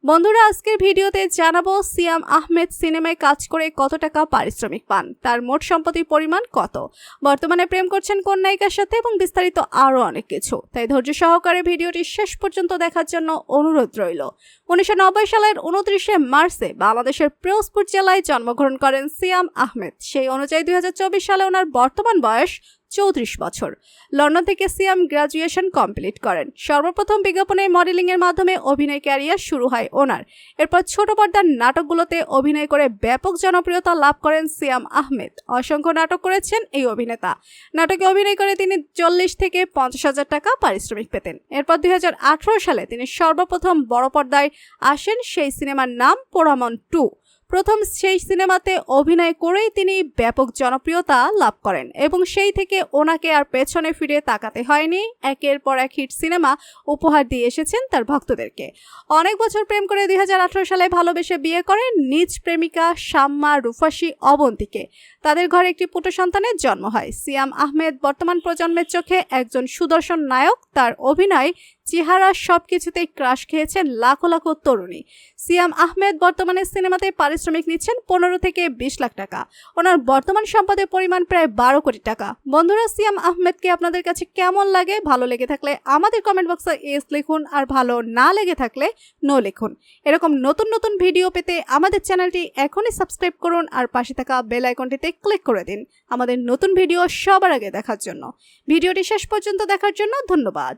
বন্ধুরা, আজকের ভিডিওতে জানাবো সিয়াম আহমেদ সিনেমায় কাজ করে কত টাকা পারিশ্রমিক পান, তার মোট সম্পত্তির পরিমাণ কত, বর্তমানে প্রেম করছেন কোন নায়িকার সাথে এবং বিস্তারিত আরো অনেক কিছু। তাই ধৈর্য সহকারে ভিডিওটি শেষ পর্যন্ত দেখার জন্য অনুরোধ রইল। 1990 সালের 29শে মার্চে বাংলাদেশের পিরোজপুর জেলায় জন্মগ্রহণ করেন সিয়াম আহমেদ। সেই অনুযায়ী 2024 সালে ওনার বর্তমান বয়স 34 বছর। লন্ডন থেকে সিয়াম গ্রাজুয়েশন কমপ্লিট করেন। সর্বপ্রথম বিজ্ঞাপনে মডেলিং এর মাধ্যমে অভিনয় ক্যারিয়ার শুরু হয় ওনার। এরপর ছোট পর্দার নাটকগুলোতে অভিনয় করে ব্যাপক জনপ্রিয়তা লাভ করেন সিয়াম আহমেদ। অসংখ্য নাটক করেছেন এই অভিনেতা। নাটকে অভিনয় করে তিনি 40 থেকে 50,000 টাকা পারিশ্রমিক পেতেন। এরপর 2018 সালে তিনি সর্বপ্রথম বড় পর্দায় আসেন। সেই সিনেমার নাম পোড়ামন 2। প্রথম সেই সিনেমাতে অভিনয় করেই তিনি ব্যাপক জনপ্রিয়তা লাভ করেন এবং সেই থেকে ওনাকে আর পেছনে ফিরে তাকাতে হয়নি। একের পর এক হিট সিনেমা উপহার দিয়ে এসেছেন তার ভক্তদেরকে। অনেক বছর প্রেম করে 2018 সালে ভালোবেসে বিয়ে করেন নিজ প্রেমিকা শাম্মা রুফাসী অবন্তীকে। তাদের ঘরে একটি পুত্র সন্তানের জন্ম হয়। সিয়াম আহমেদ বর্তমান প্রজন্মের চোখে একজন সুদর্শন নায়ক। তার অভিনয়, চেহারা সবকিছুতেই ক্রাশ খেয়েছেন লাখো লাখো তরুণী। সিয়াম আহমেদ বর্তমানে সিনেমাতে পারিশ্রমিক নিচ্ছেন 15 থেকে 20 লাখ টাকা। ওনার বর্তমান সম্পদের পরিমাণ প্রায় 12 কোটি টাকা। বন্ধুরা, সিয়াম আহমেদকে আপনাদের কাছে কেমন লাগে? ভালো লেগে থাকলে আমাদের কমেন্ট বক্সে এস লিখুন, আর ভালো না লেগে থাকলে নো লিখুন। এরকম নতুন নতুন ভিডিও পেতে আমাদের চ্যানেলটি এখনই সাবস্ক্রাইব করুন আর পাশে থাকা বেল আইকনটিতে ক্লিক করে দিন আমাদের নতুন ভিডিও সবার আগে দেখার জন্য। ভিডিওটি শেষ পর্যন্ত দেখার জন্য ধন্যবাদ।